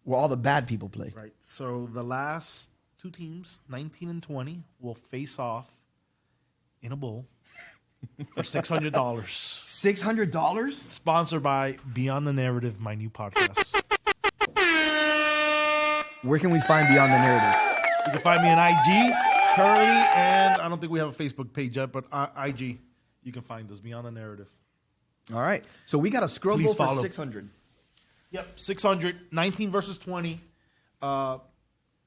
where all the bad people play. Right. So the last two teams, 19 and 20, will face off in a bowl for $600. $600? Sponsored by Beyond the Narrative, my new podcast. Where can we find Beyond the Narrative? You can find me on IG currently, and I don't think we have a Facebook page yet, but IG, you can find us, Beyond the Narrative. All right. So we got a Scrub Please Bowl for follow. 600. Yep, 600, 19 versus 20. They're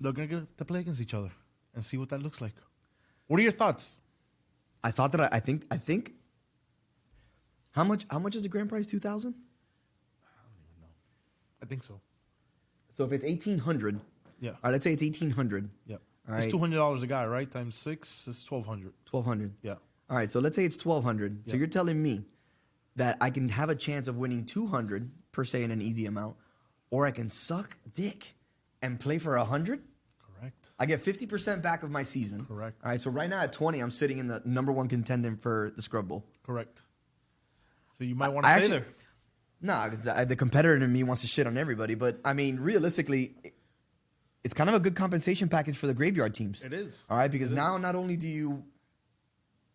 going to get to play against each other and see what that looks like. What are your thoughts? I thought that I think how much is the grand prize? 2,000? I think so. So if it's 1,800, Yeah. all right, let's say it's 1,800. Yep. All It's right. $200 a guy, right? Times 6 is 1,200. 1,200. Yeah. All right, so let's say it's 1,200. So Yeah. you're telling me that I can have a chance of winning 200 per se in an easy amount, or I can suck dick and play for 100. Correct. I get 50% back of my season. Correct. All right, so right now at 20, I'm sitting in the number one contender for the Scrub Bowl. Correct. So you might want to I stay actually- there. Nah, 'cause the competitor in me wants to shit on everybody, but I mean, realistically, it's kind of a good compensation package for the graveyard teams. It is. All right, because It now is. not only do you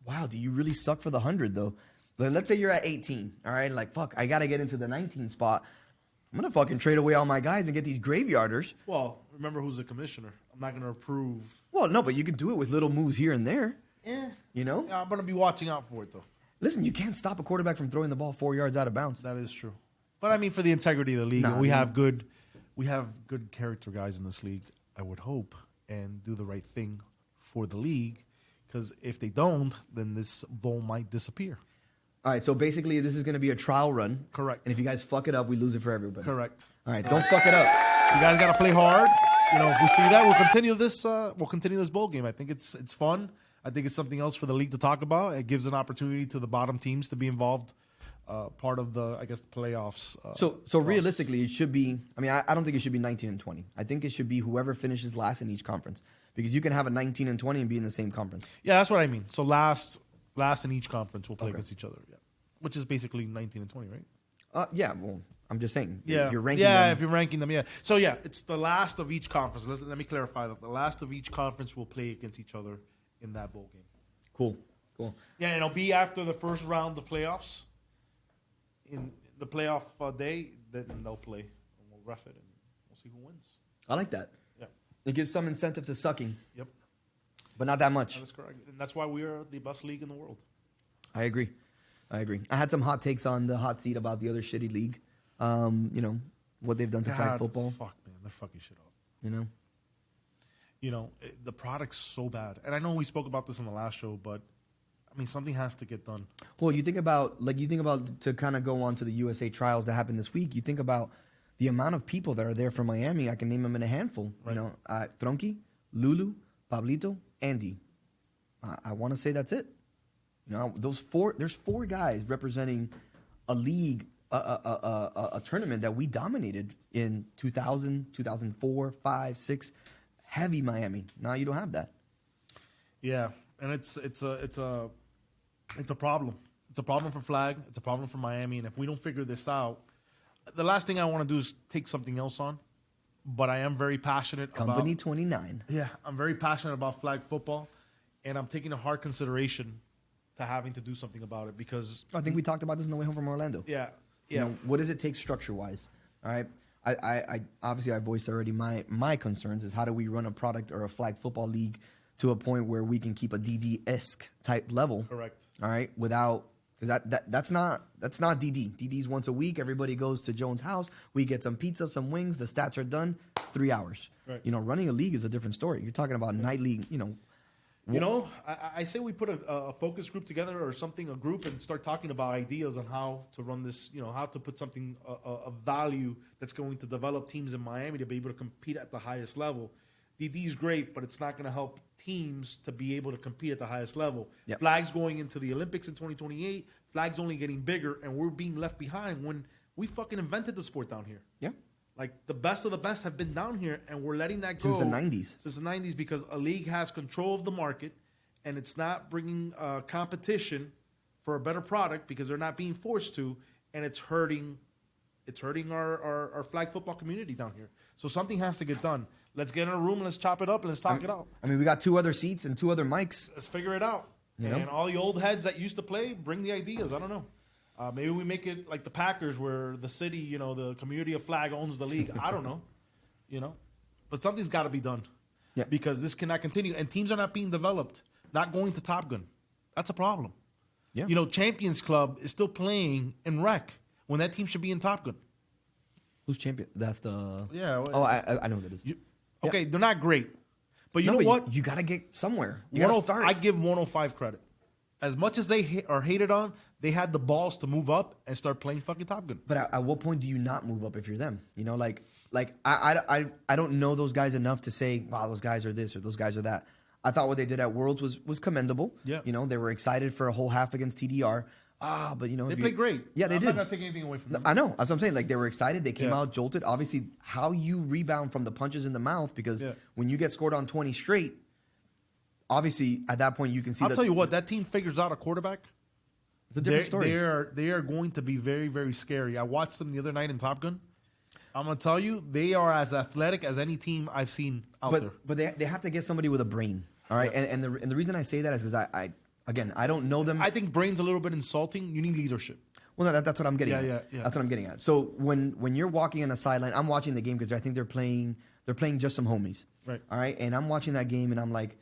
really suck for the 100 though? But let's say you're at 18, all right, like fuck, I gotta get into the 19 spot. I'm gonna fucking trade away all my guys and get these graveyarders. Well, remember who's the commissioner. I'm not going to approve. Well, no, but you can do it with little moves here and there. You know, Yeah, I'm going to be watching out for it, though. listen, you can't stop a quarterback from throwing the ball 4 yards out of bounds. That is true. But I mean, for the integrity of the league, Nah, we I mean- have good character guys in this league, I would hope, and do the right thing for the league. Because if they don't, then this bowl might disappear. All right, so basically, this is gonna be a trial run. Correct. And if you guys fuck it up, we lose it for everybody. Correct. All right, don't fuck it up. You guys got to play hard. You know, if we see that, we'll continue this. We'll continue this bowl game. I think it's fun. I think it's something else for the league to talk about. It gives an opportunity to the bottom teams to be involved, part of the the playoffs. So process. realistically, it should be. I mean, I don't think it should be 19 and 20. I think it should be whoever finishes last in each conference, because you can have a 19 and 20 and be in the same conference. Yeah, that's what I mean. So last in each conference will play against each other. Yeah, which is basically 19 and 20, right? Yeah. Well, I'm just saying. Yeah, If you're ranking yeah. them, If you're ranking them, yeah. So yeah, it's the last of each conference. Let me clarify that. The last of each conference will play against each other in that bowl game. cool. Yeah, and it'll be after the first round of playoffs. In the playoff day, then they'll play, and we'll ref it, and we'll see who wins. I like that. Yeah. It gives some incentive to sucking, Yep. but not that much. That is correct, and that's why we are the best league in the world. I agree. I had some hot takes on the hot seat about the other shitty league. You know what they've done to flag football. Fuck, man, they're fucking shit up. You know. The product's so bad, and I know we spoke about this in the last show, but I mean, something has to get done. Well, you think about to kind of go on to the USA trials that happened this week. You think about the amount of people that are there from Miami. I can name them in a handful. Right. You know, Tronky, Lulu, Pablito, Andy. I want to say that's it. You know, those four. There's four guys representing a league, a tournament that we dominated in 2000, 2004, 5, 6. Heavy Miami. Now you don't have that. Yeah, and it's a problem. It's a problem for flag. It's a problem for Miami. And if we don't figure this out, the last thing I want to do is take something else on. But I am very passionate Company about 29. Yeah, I'm very passionate about flag football, and I'm taking a hard consideration to having to do something about it because I think we talked about this on the way home from Orlando. yeah. You know, what does it take structure wise? All right. I obviously I voiced already my concerns is how do we run a product or a flag football league to a point where we can keep a DD-esque type level. Correct. All right. Without because that's not DD. DD's once a week. Everybody goes to Jones' house. We get some pizza, some wings. The stats are done. 3 hours. Right. You know, running a league is a different story. You're talking about nightly. You know, You know, I say we put a focus group together or something, a group, and start talking about ideas on how to run this, you know, how to put something of value that's going to develop teams in Miami to be able to compete at the highest level. DD is great, but it's not going to help teams to be able to compete at the highest level. Yep. Flags going into the Olympics in 2028, flags only getting bigger, and we're being left behind when we fucking invented the sport down here. Yeah. Like, the best of the best have been down here, and we're letting that go. Since the 90s. Since the 90s, because a league has control of the market, and it's not bringing competition for a better product because they're not being forced to, and it's hurting our flag football community down here. So something has to get done. Let's get in a room and let's chop it up and let's talk it out. I mean, we got 2 other seats and 2 other mics. Let's figure it out. Yeah. And all the old heads that used to play, bring the ideas. I don't know. Maybe we make it like the Packers, where the city, you know, the community of flag owns the league. I don't know, you know, but something's got to be done, Yeah. because this cannot continue. And teams are not being developed, not going to Top Gun. That's a problem. Yeah. You know, Champions Club is still playing in rec when that team should be in Top Gun. Who's champion? That's the. Yeah. Oh, I know what it is. Okay, they're not great, but you No, know but what? You got to get somewhere. You got to 105 start. I give 105 credit. As much as they are hated on, they had the balls to move up and start playing fucking Top Gun. But at what point do you not move up if you're them? You know, like I don't know those guys enough to say, wow, those guys are this or those guys are that. I thought what they did at Worlds was commendable. Yeah. You know, they were excited for a whole half against TDR. But you know, They if you- played great. Yeah, they I'm did. not gonna take anything away from them. I know. That's what I'm saying. Like, they were excited. They came Yeah. out jolted. Obviously, how you rebound from the punches in the mouth, because Yeah. when you get scored on 20 straight, obviously at that point you can see. I'll tell you what, that team figures out a quarterback. It's a different story. They are going to be very, very scary. I watched them the other night in Top Gun. I'm gonna tell you, they are as athletic as any team I've seen out there. But they have to get somebody with a brain. All right, Yeah. and the reason I say that is because I don't know them. I think brain's a little bit insulting. You need leadership. Well, no, that's what I'm getting at. Yeah. That's what I'm getting at. So when you're walking on a sideline, I'm watching the game because I think they're playing just some homies. Right. All right. And I'm watching that game and I'm like,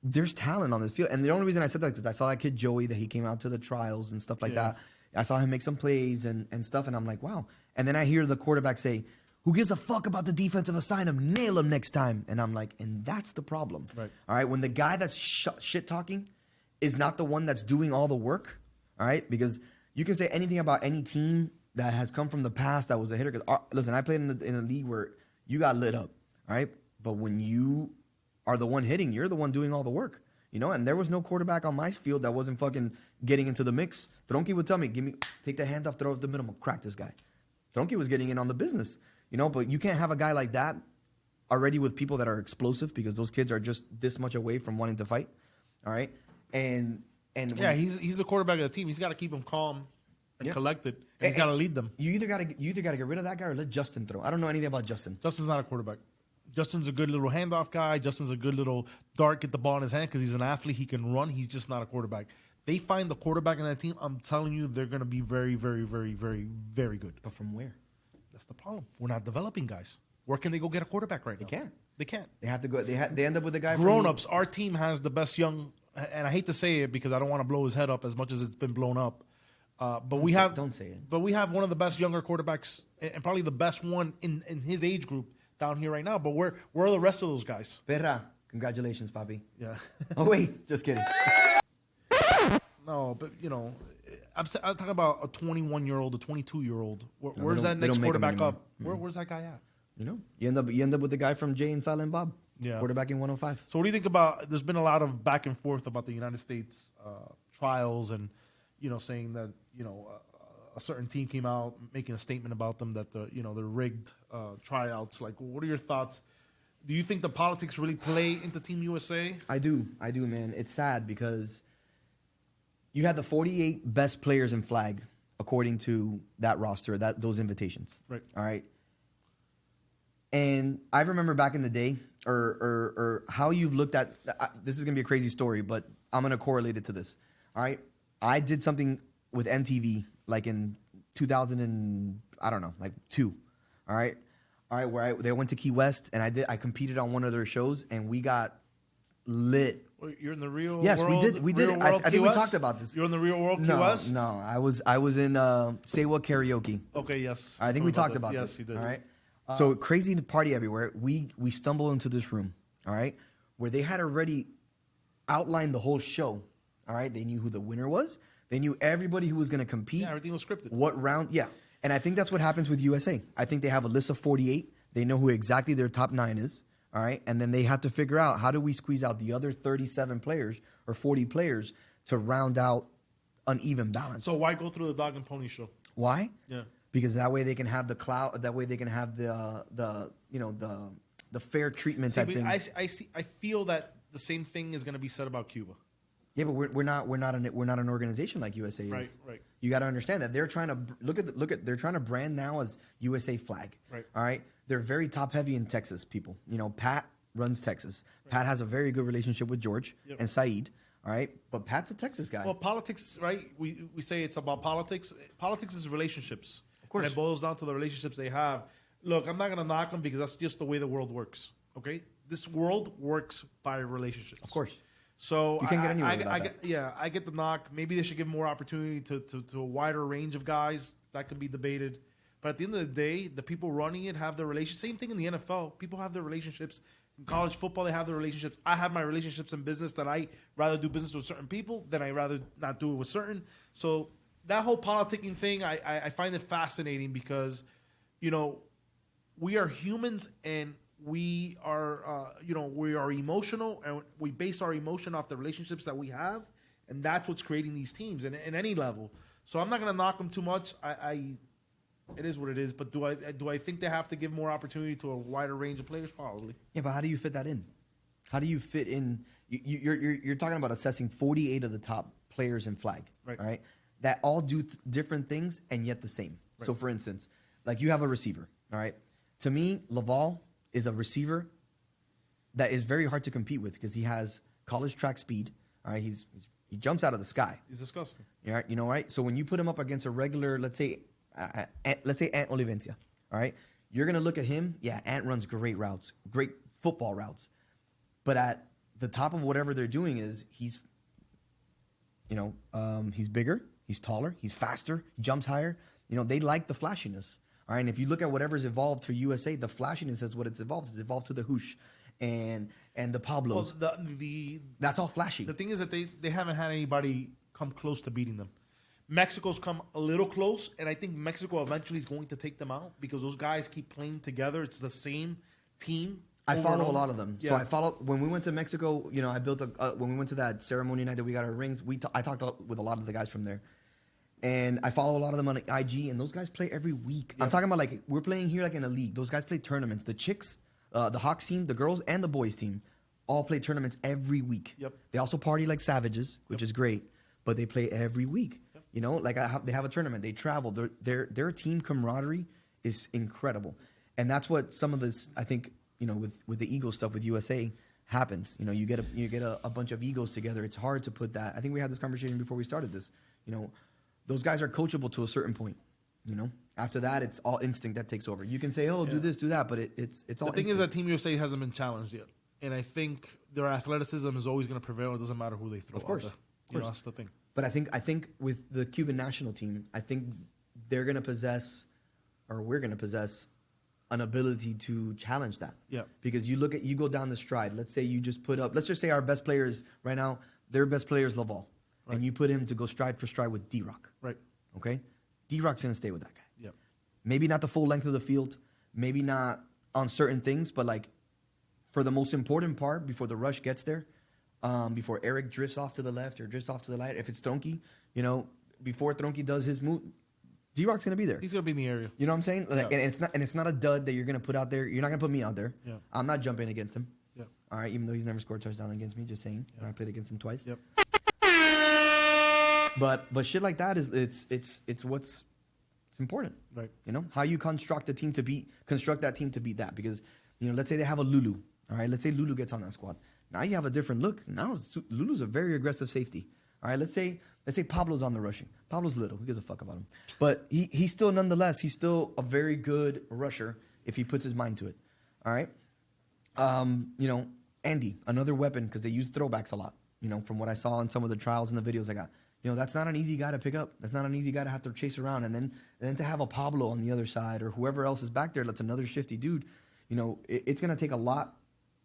there's talent on this field. And the only reason I said that is because I saw that kid Joey, that he came out to the trials and stuff like Yeah. that. I saw him make some plays and stuff, and I'm like, wow. And then I hear the quarterback say, who gives a fuck about the defensive assign him? Nail him next time. And I'm like, and that's the problem. Right. All right. When the guy that's shit talking is not the one that's doing all the work. All right. Because you can say anything about any team that has come from the past that was a hitter. Because listen, I played in a league where you got lit up. All right. But when you are the one hitting, you're the one doing all the work. You know, and there was no quarterback on my field that wasn't fucking getting into the mix. Tronky would tell me, take the hand off, throw it up the middle, crack this guy. Tronky was getting in on the business. You know, but you can't have a guy like that already with people that are explosive, because those kids are just this much away from wanting to fight. All right. And Yeah, he's the quarterback of the team. He's got to keep them calm and Yeah. collected, and he's got to lead them. You either got to get rid of that guy or let Justin throw. I don't know anything about Justin. Justin's not a quarterback. Justin's a good little handoff guy. Justin's a good little dart, get the ball in his hand because he's an athlete. He can run. He's just not a quarterback. They find the quarterback in that team. I'm telling you, they're going to be very, very, very, very, very good. But from where? That's the problem. We're not developing guys. Where can they go get a quarterback right now? can't. They can't. They have to go. They end up with a guy. Grown-ups, our team has the best young, and I hate to say it because I don't want to blow his head up as much as it's been blown up. But Don't say it. But we have one of the best younger quarterbacks, and probably the best one in his age group down here right now. But where are the rest of those guys? Perra, congratulations, papi. Yeah. Oh wait, just kidding. No, but you know, I'm talking about a 21-year-old, a 22-year-old. Where's they that don't next make 'em quarterback anymore. up? Where's that guy at? You know, you end up with the guy from Jay and Silent Bob. Yeah. Quarterback in 105. So what do you think about? There's been a lot of back and forth about the United States trials, and you know, saying that a certain team came out making a statement about them that they're rigged tryouts. Like, what are your thoughts? Do you think the politics really play into Team USA? I do, man. It's sad because you had the 48 best players in flag according to that roster, those invitations. Right. All right. And I remember back in the day, or how you've looked at this is gonna be a crazy story, but I'm gonna correlate it to this. All right. I did something with MTV like in 2000 and I don't know, like 2. All right. Where they went to Key West and I competed on one of their shows and we got lit. You're in the real Yes, world, we did. Real I world think Key we West? talked about this. You're in the real world Key No, West? no, I was in Say What Karaoke. Okay, yes. I think we talked about Yes, this. you did. All right. So crazy party everywhere. We stumble into this room. All right, where they had already outlined the whole show. All right, they knew who the winner was. They knew everybody who was going to compete. Yeah, everything was scripted. What round? Yeah, and I think that's what happens with USA. I think they have a list of 48. They know who exactly their top 9 is. All right, and then they have to figure out how do we squeeze out the other 37 players or 40 players to round out an even balance. So why go through the dog and pony show? Why? Yeah. Because that way they can have the clout. That way they can have the fair treatment See, type thing. I feel that the same thing is going to be said about Cuba. Yeah, but we're not an organization like USA is. Right. You got to understand that they're trying to look at they're trying to brand now as USA flag. Right. All right. They're very top heavy in Texas people. You know, Pat runs Texas. Right. Pat has a very good relationship with George and Saeed. All right, but Pat's a Texas guy. Well, politics, right? We say it's about politics. Politics is relationships. Of course, and it boils down to the relationships they have. Look, I'm not going to knock them because that's just the way the world works. Okay, this world works by relationships. Of course. So you can't get anywhere without that. I get the knock. Maybe they should give more opportunity to a wider range of guys. That could be debated. But at the end of the day, the people running it have their relationships. Same thing in the NFL. People have their relationships. In college football, they have their relationships. I have my relationships in business that I rather do business with certain people than I rather not do it with certain. So that whole politicking thing, I find it fascinating because, you know, we are humans and we are, we are emotional and we base our emotion off the relationships that we have. And that's what's creating these teams in any level. So I'm not going to knock them too much. It is what it is. But do I think they have to give more opportunity to a wider range of players? Probably. Yeah, but how do you fit that in? How do you fit in? You're talking about assessing 48 of the top players in flag, right? That all do different things and yet the same. Right. So, for instance, like you have a receiver, all right? To me, Laval is a receiver that is very hard to compete with because he has college track speed. All right, he jumps out of the sky. He's disgusting. You know, right? So when you put him up against a regular, let's say Ant Olivencia, all right, you're gonna look at him. Yeah, Ant runs great routes, great football routes, but at the top of whatever they're doing is he's bigger, he's taller, he's faster, he jumps higher. You know, they like the flashiness. All right, and if you look at whatever's evolved for USA, the flashiness is what it's evolved. It's evolved to the Hoosh and the Pablos. Well, that's all flashy. The thing is that they haven't had anybody come close to beating them. Mexico's come a little close, and I think Mexico eventually is going to take them out because those guys keep playing together. It's the same team. I follow a lot of them. Yeah. So I follow when we went to Mexico. You know, I built when we went to that ceremony night that we got our rings. I talked with a lot of the guys from there. And I follow a lot of them on IG, and those guys play every week. Yep. I'm talking about like we're playing here like in a league. Those guys play tournaments. The chicks, the Hawks team, the girls, and the boys team all play tournaments every week. Yep. They also party like savages, which is great, but they play every week. Yep. You know, like they have a tournament. They travel. Their team camaraderie is incredible, and that's what some of this I think with the Eagles stuff with USA happens. You know, you get a bunch of egos together. It's hard to put that. I think we had this conversation before we started this. You know. Those guys are coachable to a certain point, you know. After that, it's all instinct that takes over. You can say, "Oh, do this, do that," but it's all. The thing instinct. is that Team USA hasn't been challenged yet, and I think their athleticism is always going to prevail. It doesn't matter who they throw. Of course, that's the thing. But I think with the Cuban national team, I think they're going to possess, or we're going to possess, an ability to challenge that. Yeah. Because you go down the stride. Let's say you just put up. Let's just say our best players right now. Their best player is Laval. Right. And you put him to go stride for stride with D-Rock. Right. Okay? D-Rock's going to stay with that guy. Yeah. Maybe not the full length of the field. Maybe not on certain things. But, like, for the most important part, before the rush gets there, before Eric drifts off to the left or drifts off to the right, if it's Tronky, before Tronky does his move, D-Rock's going to be there. He's going to be in the area. You know what I'm saying? Like, yeah. And it's not a dud that you're going to put out there. You're not going to put me out there. Yeah. I'm not jumping against him. Yeah. All right? Even though he's never scored a touchdown against me, just saying. Yeah. I played against him twice. Yep. But shit like that is it's what's important, right? You know how you construct that team to beat that because let's say they have a Lulu, all right. Let's say Lulu gets on that squad. Now you have a different look. Now Lulu's a very aggressive safety. All right. Let's say Pablo's on the rushing. Pablo's little. Who gives a fuck about him? But he's still a very good rusher if he puts his mind to it. All right. Andy, another weapon because they use throwbacks a lot. From what I saw in some of the trials and the videos I got. That's not an easy guy to pick up. That's not an easy guy to have to chase around. And then to have a Pablo on the other side or whoever else is back there that's another shifty dude, it's going to take a lot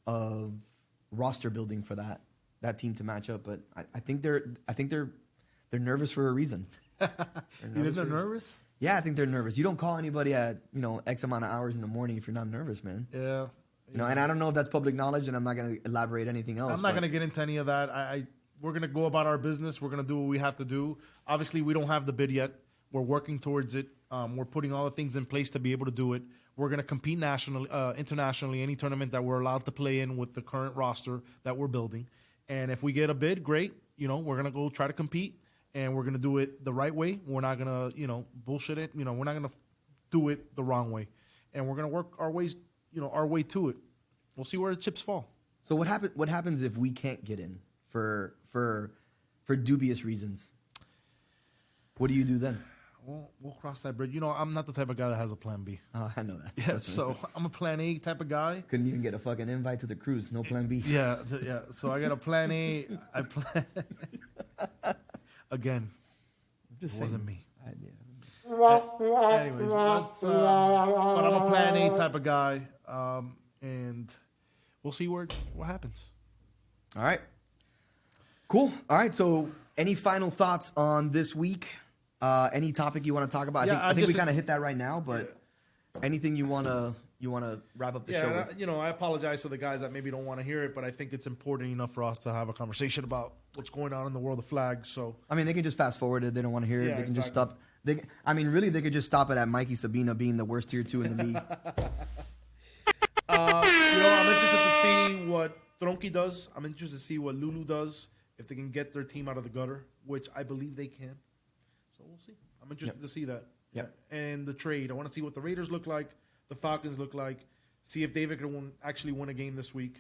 of roster building for that that team to match up. But I think they're nervous for a reason. You think they're nervous? Yeah, I think they're nervous. You don't call anybody at X amount of hours in the morning if you're not nervous, man. Yeah. And I don't know if that's public knowledge, and I'm not going to elaborate anything else. I'm not going to get into any of that. We're going to go about our business. We're going to do what we have to do. Obviously, we don't have the bid yet. We're working towards it. We're putting all the things in place to be able to do it. We're going to compete nationally, internationally, any tournament that we're allowed to play in with the current roster that we're building. And if we get a bid, great. We're going to go try to compete, and we're going to do it the right way. We're not going to, bullshit it. We're not going to do it the wrong way. And we're going to work our ways, our way to it. We'll see where the chips fall. So what happens if we can't get in for dubious reasons? What do you do then? We'll cross that bridge. I'm not the type of guy that has a plan B. Oh, I know that. Yeah, so I'm a plan A type of guy. Couldn't even get a fucking invite to the cruise. No plan B. Yeah. So I got a plan A. I plan again. Just it wasn't me. Yeah. Anyways, but I'm a plan A type of guy, and we'll see what happens. All right. Cool. All right. So, any final thoughts on this week? Any topic you want to talk about? Yeah, I think we kind of hit that right now, but anything you want to wrap up the show with? Yeah, I apologize to the guys that maybe don't want to hear it, but I think it's important enough for us to have a conversation about what's going on in the world of flags. So, I mean, they can just fast forward it. They don't want to hear it. Yeah, They can just exactly. stop. Really, they could just stop it at Mikey Sabina being the worst tier 2 in the league. I'm interested to see what Tronki does. I'm interested to see what Lulu does, if they can get their team out of the gutter, which I believe they can. So we'll see. I'm interested to see that. Yep. And the trade. I want to see what the Raiders look like, the Falcons look like, see if David can actually win a game this week.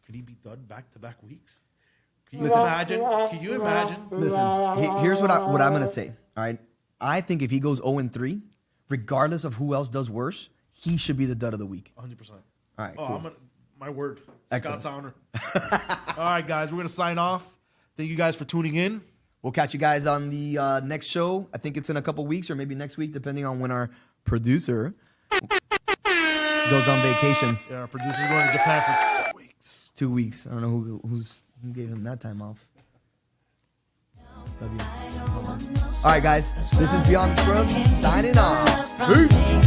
Could he be done back-to-back weeks? Can you imagine? Can you imagine? Listen, here's what I'm going to say. All right. I think if he goes 0-3, regardless of who else does worse, he should be the dud of the week. 100%. All right. Oh, Cool. my word. Excellent. Scott's honor. All right, guys. We're going to sign off. Thank you guys for tuning in. We'll catch you guys on the next show. I think it's in a couple weeks or maybe next week, depending on when our producer goes on vacation. Yeah, our producer's going to Japan for 2 weeks. 2 weeks. I don't know who gave him that time off. Love you. All right, guys. This is Beyond the Scrubs signing off. Peace.